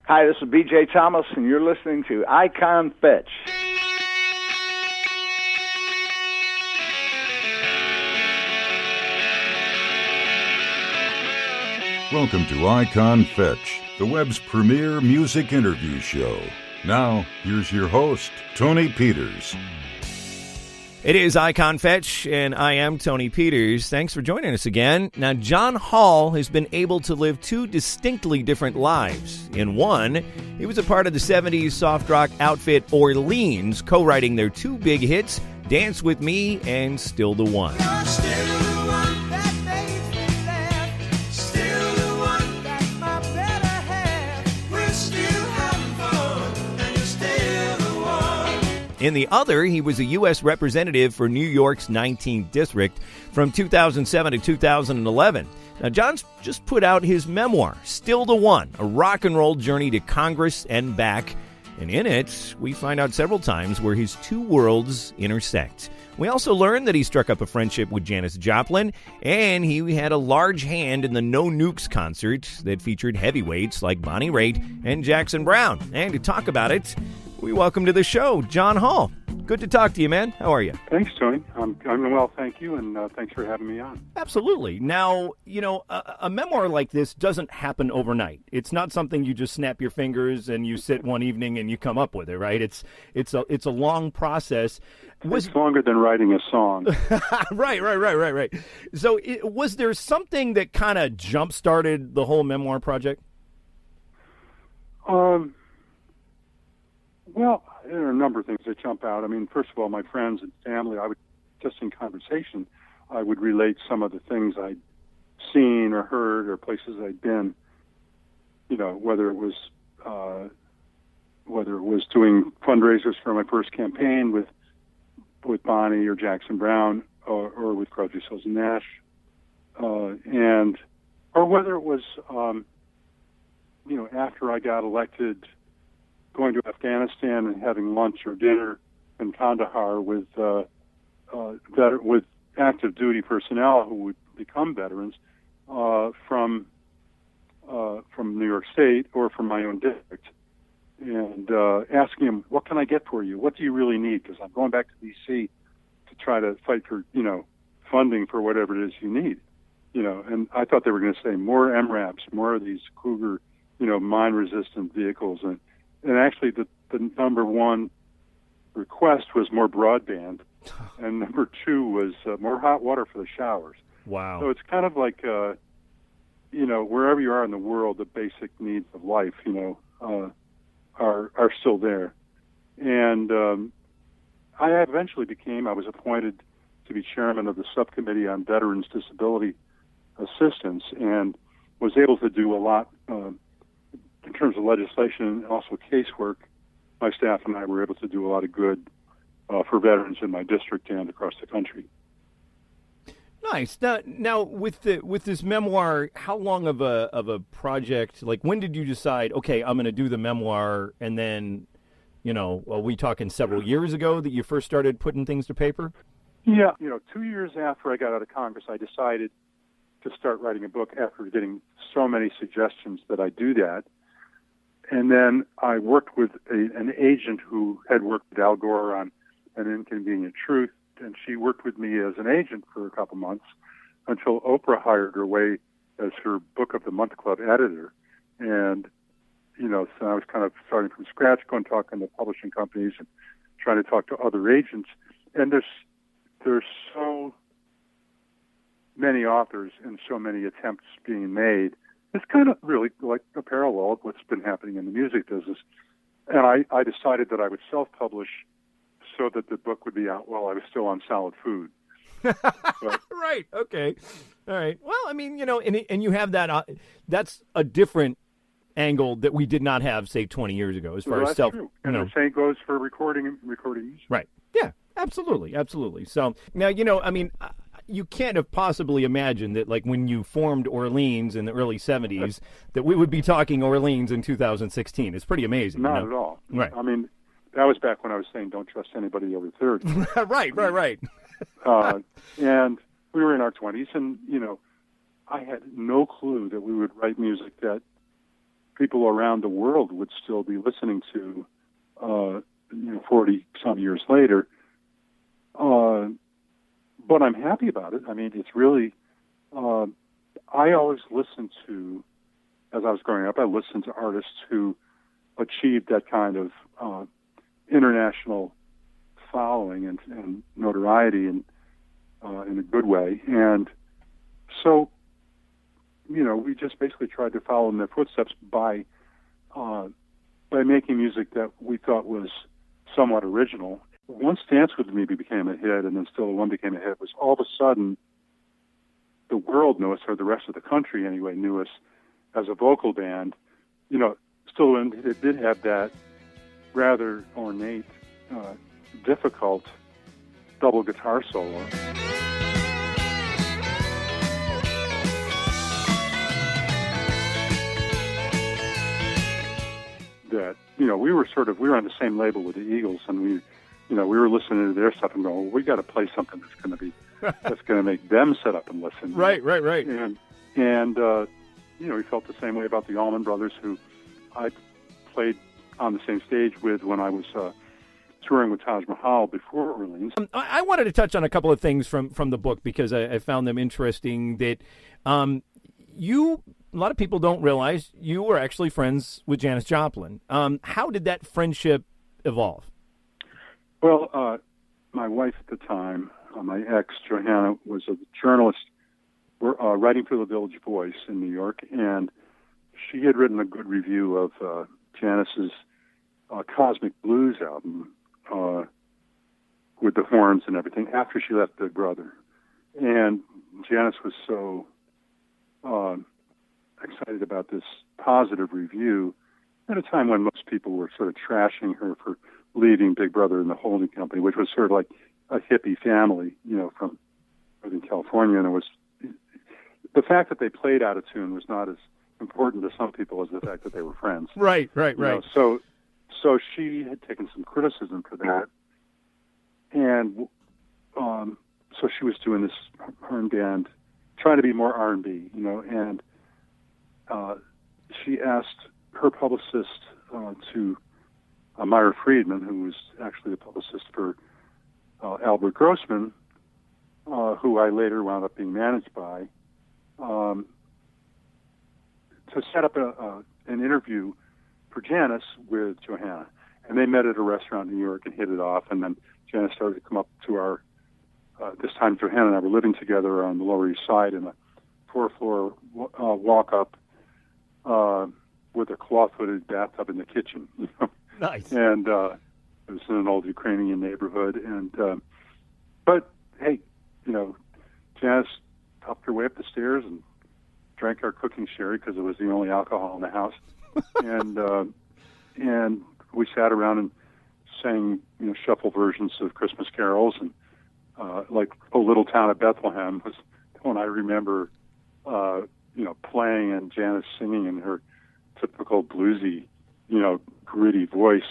Hi, this is B.J. Thomas, and you're listening to Icon Fetch. Welcome to Icon Fetch, the web's premier music interview show. Now, here's your host, Tony Peters. It is Icon Fetch, and I am Tony Peters. Thanks for joining us again. Now, John Hall has been able to live two distinctly different lives. In one, he was a part of the 70s soft rock outfit Orleans, co-writing their two big hits, Dance With Me and Still the One. In the other, he was a U.S. representative for New York's 19th District from 2007 to 2011. Now, John's just put out his memoir, Still the One, a rock and roll journey to Congress and back. And in it, we find out several times where his two worlds intersect. We also learn that he struck up a friendship with Janis Joplin, and he had a large hand in the No Nukes concert that featured heavyweights like Raitt and Jackson Browne. And to talk about it, we welcome to the show John Hall. Good to talk to you, man. How are you? Thanks, Tony. I'm well, thank you, and thanks for having me on. Absolutely. Now, you know, a memoir like this doesn't happen overnight. It's not something you just snap your fingers and you sit one evening and you come up with it, right? It's a long process. It's longer than writing a song. Right. So was there something that kind of jump-started the whole memoir project? Well, there are a number of things that jump out. I mean, first of all, my friends and family, just in conversation, I would relate some of the things I'd seen or heard or places I'd been, you know, whether it was doing fundraisers for my first campaign with Bonnie or Jackson Browne or with Crosby, Stills and Nash, or whether it was, after I got elected, going to Afghanistan and having lunch or dinner in Kandahar with active duty personnel who would become veterans from New York State or from my own district, and asking them, "What can I get for you? What do you really need?" Because I'm going back to D.C. to try to fight for funding for whatever it is you need, And I thought they were going to say more MRAPs, more of these Cougar, mine-resistant vehicles, and actually, the number one request was more broadband, and number two was more hot water for the showers. Wow. So it's kind of like, wherever you are in the world, the basic needs of life, are still there. And I eventually I was appointed to be chairman of the Subcommittee on Veterans Disability Assistance, and was able to do a lot in terms of legislation and also casework. My staff and I were able to do a lot of good for veterans in my district and across the country. Nice. Now with this memoir, how long of a project? Like, when did you decide? Okay, I'm going to do the memoir, and then, are we talking several years ago that you first started putting things to paper? Yeah, 2 years after I got out of Congress, I decided to start writing a book after getting so many suggestions that I do that. And then I worked with an agent who had worked with Al Gore on An Inconvenient Truth, and she worked with me as an agent for a couple months until Oprah hired her away as her Book of the Month Club editor. And, so I was kind of starting from scratch, going talking to publishing companies and trying to talk to other agents. And there's so many authors and so many attempts being made. It's kind of really like a parallel of what's been happening in the music business. And I decided that I would self-publish so that the book would be out while I was still on solid food. Right. Okay. All right. Well, I mean, and you have that, that's a different angle that we did not have, say, 20 years ago as far as self. True. And the same goes for recording music. Right. Yeah, absolutely. So now, you can't have possibly imagined that, like, when you formed Orleans in the early 70s, that we would be talking Orleans in 2016. It's pretty amazing. Not at all. Right. I mean, that was back when I was saying don't trust anybody over 30. Right. And we were in our 20s, and, I had no clue that we would write music that people around the world would still be listening to, 40 some years later. But I'm happy about it. I mean, it's really, I always listened to, as I was growing up, I listened to artists who achieved that kind of international following and notoriety in a good way. And so, we just basically tried to follow in their footsteps by making music that we thought was somewhat original. Once Dance With Me became a hit, and then Still the One became a hit, was all of a sudden the world knew us, or the rest of the country anyway, knew us as a vocal band. Still the One, it did have that rather ornate, difficult double guitar solo. That, we were on the same label with the Eagles, and we were listening to their stuff and going, well, we got to play something that's going to be, that's going to make them sit up and listen. Right. And we felt the same way about the Allman Brothers, who I played on the same stage with when I was touring with Taj Mahal before Orleans. I wanted to touch on a couple of things from the book because I found them interesting. That a lot of people don't realize you were actually friends with Janis Joplin. How did that friendship evolve? Well, my wife at the time, my ex, Johanna, was a journalist writing for the Village Voice in New York, and she had written a good review of Janis's Cosmic Blues album with the horns and everything after she left Big Brother. And Janis was so excited about this positive review at a time when most people were sort of trashing her for leaving Big Brother and the holding company, which was sort of like a hippie family, from Northern California. And it was the fact that they played out of tune was not as important to some people as the fact that they were friends. Right. So she had taken some criticism for that, and so she was doing this horn band, trying to be more R&B, and she asked her publicist to Myra Friedman, who was actually the publicist for Albert Grossman, who I later wound up being managed by, to set up an interview for Janis with Johanna. And they met at a restaurant in New York and hit it off, and then Janis started to come up to our, this time Johanna and I were living together on the Lower East Side in a 4-floor walk-up with a cloth-hooded bathtub in the kitchen. Nice. And it was in an old Ukrainian neighborhood. And but hey, Janis helped her way up the stairs and drank our cooking sherry because it was the only alcohol in the house. And we sat around and sang, shuffle versions of Christmas carols, and like "O Little Town of Bethlehem" was the one I remember, playing, and Janis singing in her typical bluesy, gritty voice.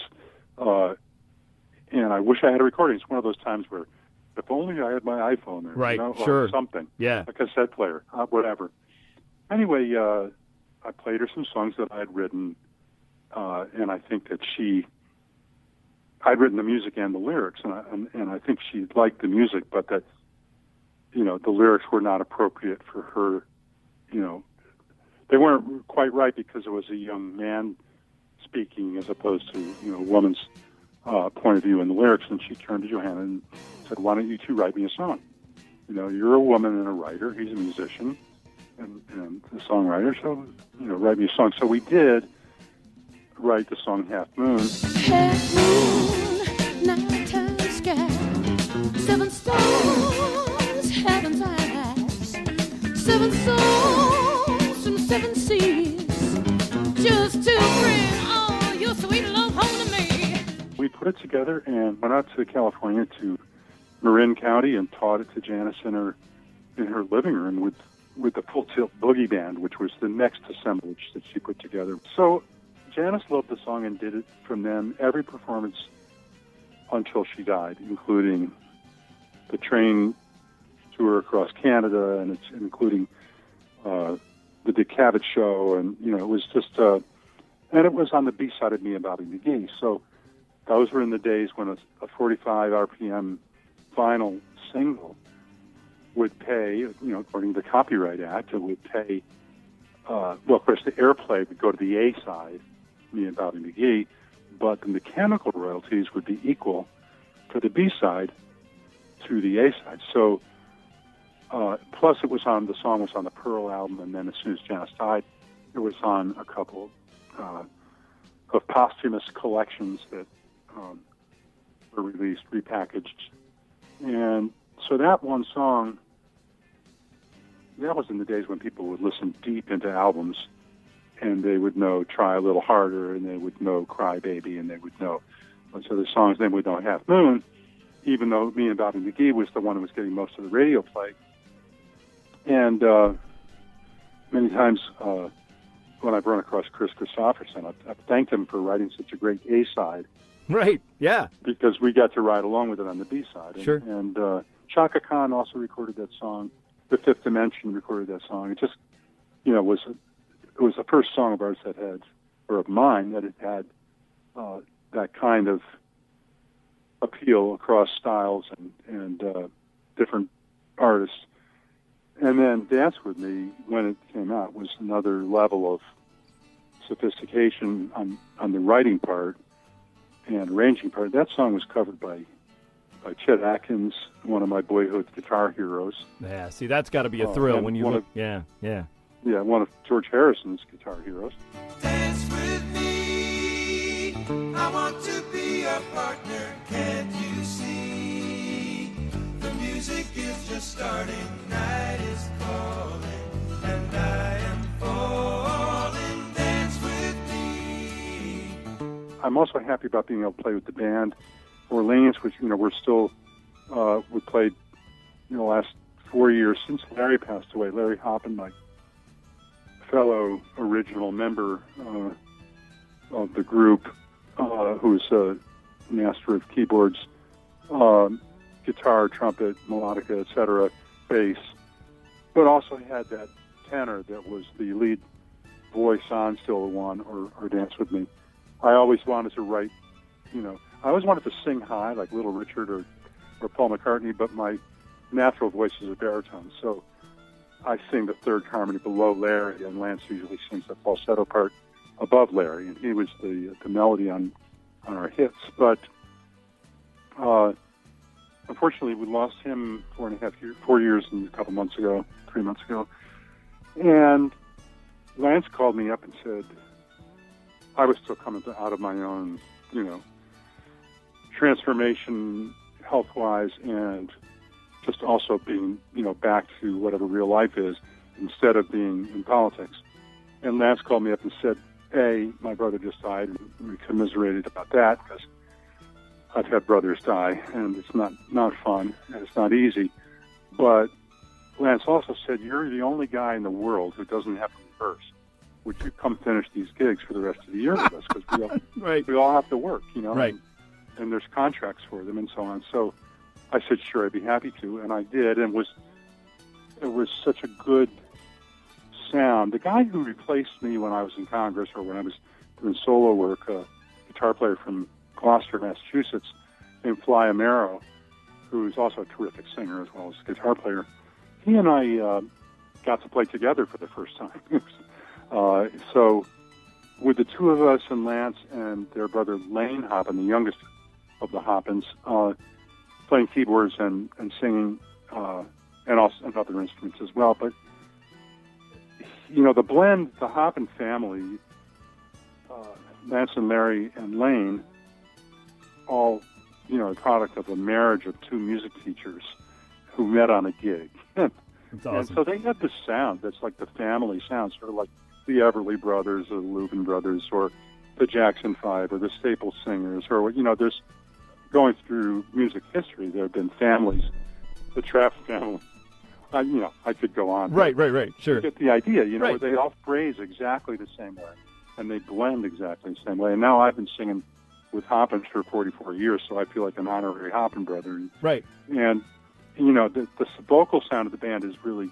And I wish I had a recording. It's one of those times where, if only I had my iPhone there, right? Or something, yeah, a cassette player, whatever. Anyway, I played her some songs that I had written, and I think that I'd written the music and the lyrics, and I think she liked the music, but that, the lyrics were not appropriate for her, they weren't quite right because it was a young man speaking as opposed to, a woman's point of view in the lyrics. And she turned to Johanna and said, "Why don't you two write me a song? You're a woman and a writer. He's a musician and a songwriter, so, write me a song." So we did write the song Half Moon. Half moon, nighttime sky, 7 stars, heaven's eyes, 7 souls from 7 seas, just to bring all your sweet love home to me. We put it together and went out to California to Marin County and taught it to Janis in her living room with the Full Tilt Boogie Band, which was the next assemblage that she put together. So Janis loved the song and did it from then every performance until she died, including the train tour across Canada, and including the Dick Cavett show, and it was just And it was on the B-side of Me and Bobby McGee. So those were in the days when a 45 RPM vinyl single would pay, according to the Copyright Act, it would pay, of course, the airplay would go to the A-side, Me and Bobby McGee, but the mechanical royalties would be equal to the B-side to the A-side. So, plus the song was on the Pearl album, and then as soon as Janis died, it was on a couple of posthumous collections that were released, repackaged. And so that one song, that was in the days when people would listen deep into albums, and they would know Try a Little Harder, and they would know Cry Baby, and they would know a bunch of other songs. They would know Half Moon, even though Me and Bobby McGee was the one who was getting most of the radio play. And many times when I've run across Chris Christopherson, I've thanked him for writing such a great A-side. Right, yeah. Because we got to ride along with it on the B-side. And, sure. And Chaka Khan also recorded that song. The Fifth Dimension recorded that song. It just, it was the first song of ours of mine, that it had that kind of appeal across styles and different artists. And then Dance With Me, when it came out, was another level of sophistication on the writing part and arranging part. That song was covered by Chet Atkins, one of my boyhood guitar heroes. Yeah, see, that's got to be a thrill when you look. Yeah, one of George Harrison's guitar heroes. Dance with me, I want to be a partner, can't you see? The music is just starting, night is calling, and I am falling. Dance with me. I'm also happy about being able to play with the band Orleans, which we're still we played the last 4 years since Larry passed away. Larry Hoppin, my fellow original member of the group, who's a master of keyboards, guitar, trumpet, melodica, etc., bass, but also had that tenor that was the lead voice on Still the One or Dance With Me. I always wanted to write, I always wanted to sing high like Little Richard or Paul McCartney, but my natural voice is a baritone, so I sing the third harmony below Larry, and Lance usually sings the falsetto part above Larry, and he was the melody on our hits. But unfortunately, we lost him 4 years and a couple months ago, 3 months ago, and Lance called me up and said I was still coming out of my own, transformation health-wise, and just also being, back to whatever real life is instead of being in politics. And Lance called me up and said, A, my brother just died, and we commiserated about that because I've had brothers die, and it's not fun, and it's not easy. But Lance also said, you're the only guy in the world who doesn't have to rehearse. Would you come finish these gigs for the rest of the year with us? Because we all have to work, Right. And there's contracts for them and so on. So I said, sure, I'd be happy to, and I did, and it was such a good sound. The guy who replaced me when I was in Congress or when I was doing solo work, a guitar player from Gloucester, Massachusetts, named Fly Amaro, who's also a terrific singer as well as a guitar player, he and I got to play together for the first time. So with the two of us and Lance and their brother Lane Hoppin, the youngest of the Hoppins, playing keyboards and singing, and also and other instruments as well. But, the blend, the Hoppin family, Lance and Larry and Lane, all, a product of a marriage of two music teachers who met on a gig. That's awesome. And so they have this sound that's like the family sound, sort of like the Everly Brothers or the Lubin Brothers or the Jackson Five or the Staple Singers, or, there's, going through music history, there have been families, the Trapp family. I could go on. Right, sure. You get the idea, right. Where they all phrase exactly the same way, and they blend exactly the same way. And now I've been singing with Hoppin for 44 years, so I feel like an honorary Hoppin brother. Right. And, the vocal sound of the band is really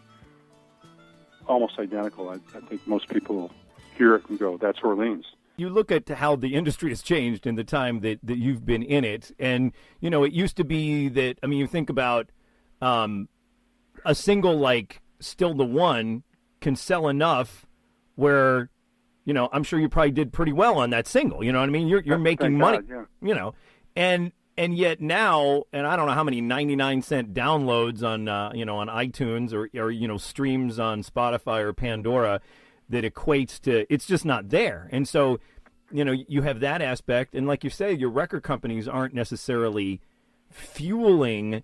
almost identical. I think most people hear it and go, that's Orleans. you look at how the industry has changed in the time that you've been in it, and it used to be that, I mean, you think about a single like "Still the One" can sell enough where, I'm sure you probably did pretty well on that single. You know what I mean? You're making money. God, yeah. And yet now, and I don't know how many 99-cent downloads on on iTunes or streams on Spotify or Pandora that equates to, it's just not there. And so, you have that aspect, and like you say, your record companies aren't necessarily fueling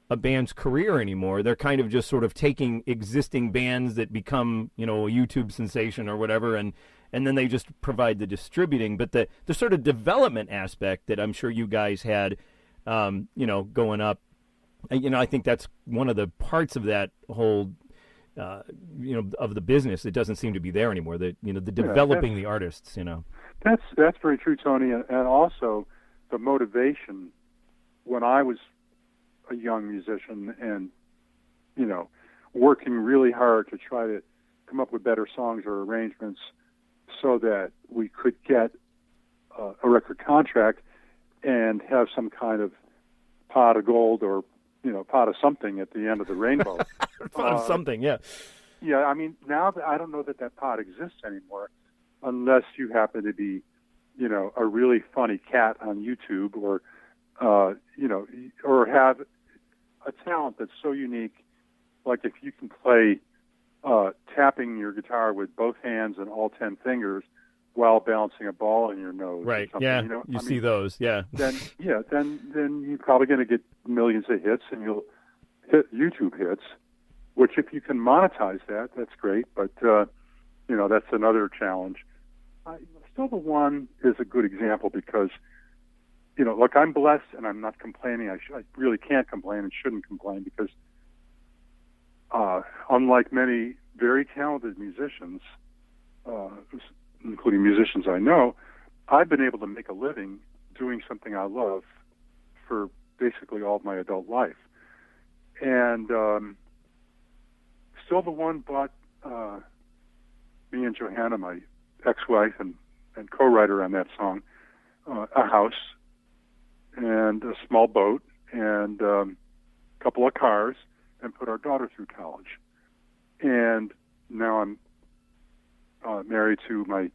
a band's career anymore. They're kind of just sort of taking existing bands that become, a YouTube sensation or whatever, and then they just provide the distributing. But the sort of development aspect that I'm sure you guys had, going up, I think that's one of the parts of that whole, of the business that doesn't seem to be there anymore. The developing the artists, That's very true, Tony, and also the motivation when I was a young musician and, working really hard to try to come up with better songs or arrangements so that we could get a record contract and have some kind of pot of gold or, pot of something at the end of the rainbow. Pot of something, yeah. Yeah, I mean, now that I don't know that pot exists anymore unless you happen to be, a really funny cat on YouTube or, or have a talent that's so unique, like if you can play tapping your guitar with both hands and all 10 fingers while balancing a ball in your nose. Right. Or yeah. You see those. Yeah. Then you're probably going to get millions of hits, and you'll hit YouTube hits. Which, if you can monetize that, that's great. But that's another challenge. Still, the One is a good example because, look, I'm blessed and I'm not complaining. I really can't complain and shouldn't complain because, unlike many very talented musicians, including musicians I know, I've been able to make a living doing something I love for basically all of my adult life. And Still the One bought me and Johanna, my ex-wife and co-writer on that song, a house and a small boat and a couple of cars, and put our daughter through college. And now I'm married to my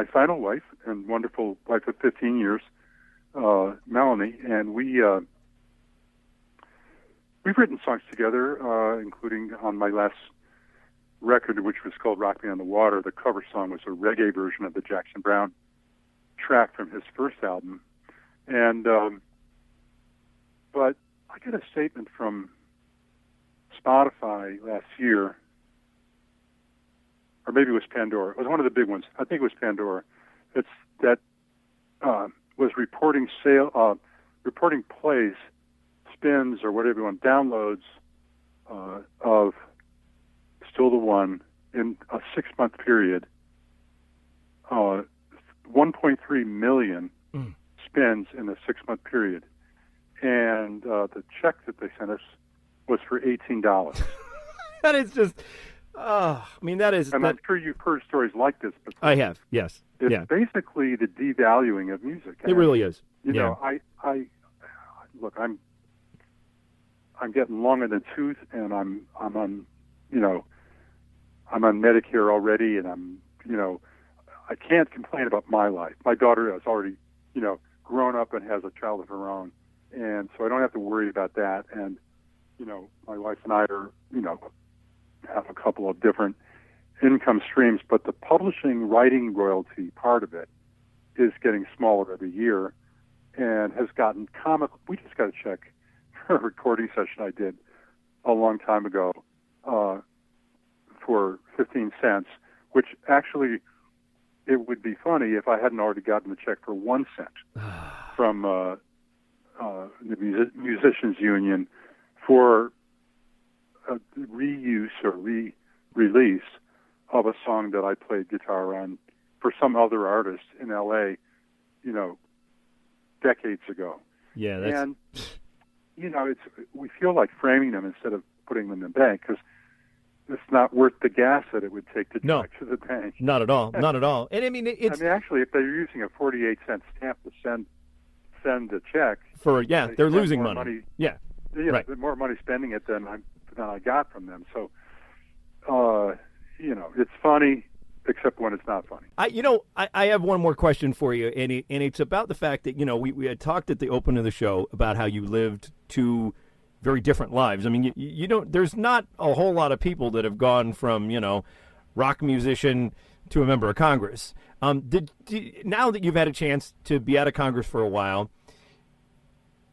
final wife and wonderful wife of 15 years, Melanie, and we've written songs together, including on my last record, which was called Rock Me on the Water. The cover song was a reggae version of the Jackson Browne track from his first album. And but I got a statement from Spotify last year, or maybe it was Pandora. It was one of the big ones. I think it was Pandora. It's that was reporting plays, spins, or whatever you want, downloads of Still the One in a 6-month period. 1.3 million spins in a 6-month period. And the check that they sent us was for $18. That is just, I mean, that is... And I'm sure you've heard stories like this before. I have, yes. It's basically the devaluing of music. It really is. You know, I look, I'm getting long in the tooth, and I'm on, I'm on Medicare already, and I can't complain about my life. My daughter has already, grown up and has a child of her own, and so I don't have to worry about that. And my wife and I are, have a couple of different income streams, but the publishing, writing royalty part of it is getting smaller every year, and has gotten comical. We just got to check a recording session I did a long time ago for 15 cents, which actually, it would be funny if I hadn't already gotten the check for 1 cent from the Musicians Union for a reuse or re-release of a song that I played guitar on for some other artist in L.A., decades ago. Yeah, that's... And, we feel like framing them instead of putting them in the bank, because it's not worth the gas that it would take to No. check to the bank. Not at all. Not at all. And I mean, it's actually, if they're using a 48-cent stamp to send the check, they're spend losing more money. Yeah. Right. More money spending it than I got from them. So, it's funny, except when it's not funny. I have one more question for you, and it's about the fact that, we had talked at the open of the show about how you lived two very different lives. I mean, you don't. There's not a whole lot of people that have gone from, rock musician to a member of Congress. Now that you've had a chance to be out of Congress for a while,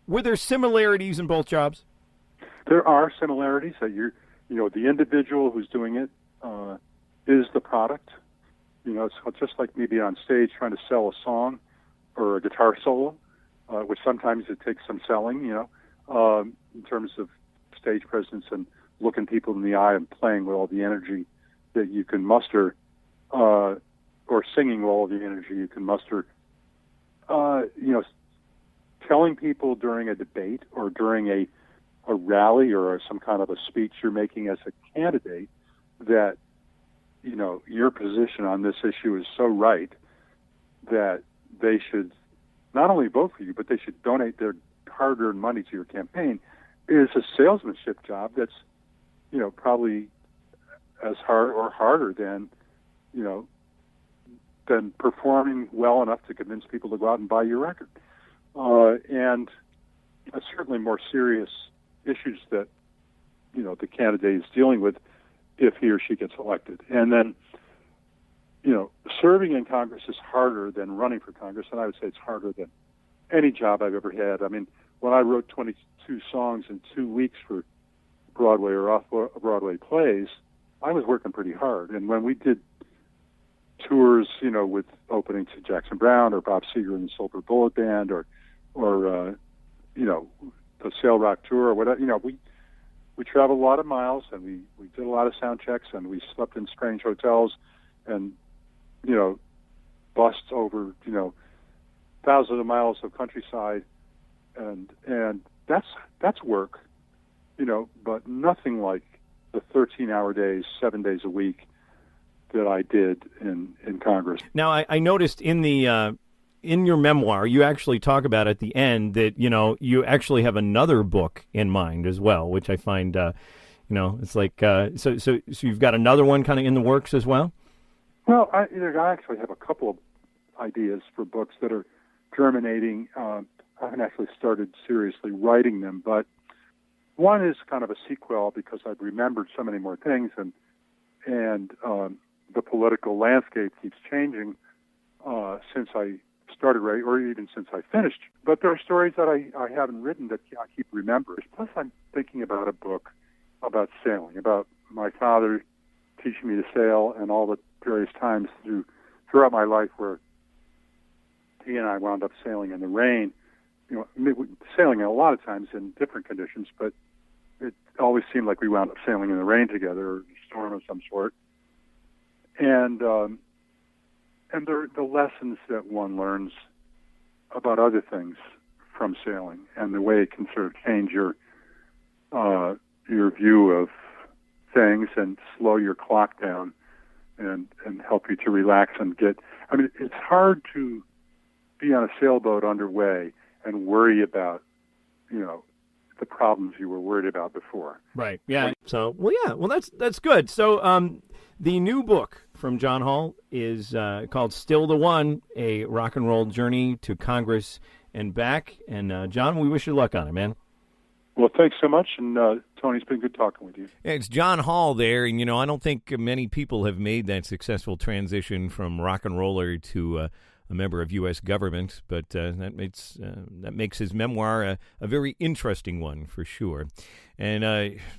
were there similarities in both jobs? There are similarities that the individual who's doing it is the product. It's just like me being on stage trying to sell a song or a guitar solo, which sometimes it takes some selling, in terms of stage presence and looking people in the eye and playing with all the energy that you can muster, or singing with all the energy you can muster. Telling people during a debate or during a rally or some kind of a speech you're making as a candidate that, your position on this issue is so right that they should not only vote for you, but they should donate their hard-earned money to your campaign is a salesmanship job that's, probably as hard or harder than performing well enough to convince people to go out and buy your record. And certainly more serious issues that, the candidate is dealing with if he or she gets elected. And then, serving in Congress is harder than running for Congress, and I would say it's harder than any job I've ever had. I mean, when I wrote 22 songs in 2 weeks for Broadway or off-Broadway plays, I was working pretty hard. And when we did tours, with opening to Jackson Browne or Bob Seger and the Silver Bullet Band or the Sail Rock Tour or whatever, we traveled a lot of miles and we did a lot of sound checks and we slept in strange hotels and, bussed over, thousands of miles of countryside and that's work, but nothing like the 13-hour days, 7 days a week that I did in Congress. Now, I noticed in the in your memoir, you actually talk about at the end that, you actually have another book in mind as well, which I find, it's like, so you've got another one kind of in the works as well? Well, I actually have a couple of ideas for books that are germinating. I haven't actually started seriously writing them, but one is kind of a sequel because I've remembered so many more things and the political landscape keeps changing since I started writing, or even since I finished. But there are stories that I haven't written that I keep remembering. Plus, I'm thinking about a book about sailing, about my father teaching me to sail and all the various times throughout my life where he and I wound up sailing in the rain. Sailing a lot of times in different conditions, but it always seemed like we wound up sailing in the rain together or a storm of some sort. And the lessons that one learns about other things from sailing and the way it can sort of change your view of things and slow your clock down and help you to relax and it's hard to be on a sailboat underway and worry about, the problems you were worried about before. Right. Yeah. So, that's good. So, the new book from John Hall is called Still the One, A Rock and Roll Journey to Congress and Back. And, John, we wish you luck on it, man. Well, thanks so much. And, Tony, it's been good talking with you. It's John Hall there. And, I don't think many people have made that successful transition from rock and roller to a member of U.S. government, but that makes his memoir a very interesting one for sure. And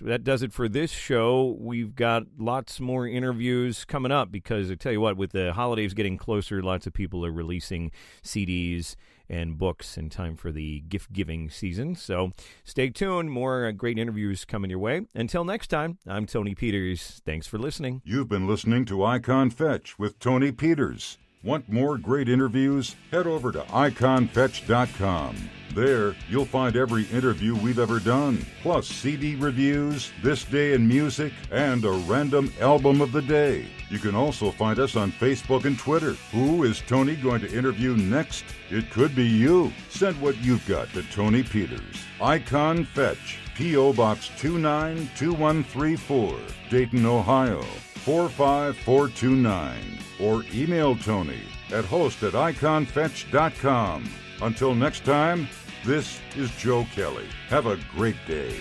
that does it for this show. We've got lots more interviews coming up because I tell you what, with the holidays getting closer, lots of people are releasing CDs and books in time for the gift-giving season. So stay tuned. More great interviews coming your way. Until next time, I'm Tony Peters. Thanks for listening. You've been listening to Icon Fetch with Tony Peters. Want more great interviews? Head over to iconfetch.com. There, you'll find every interview we've ever done, plus CD reviews, This Day in Music, and a random album of the day. You can also find us on Facebook and Twitter. Who is Tony going to interview next? It could be you. Send what you've got to Tony Peters. Icon Fetch, P.O. Box 292134, Dayton, Ohio 45429. Or email Tony at host@iconfetch.com. Until next time, this is Joe Kelly. Have a great day.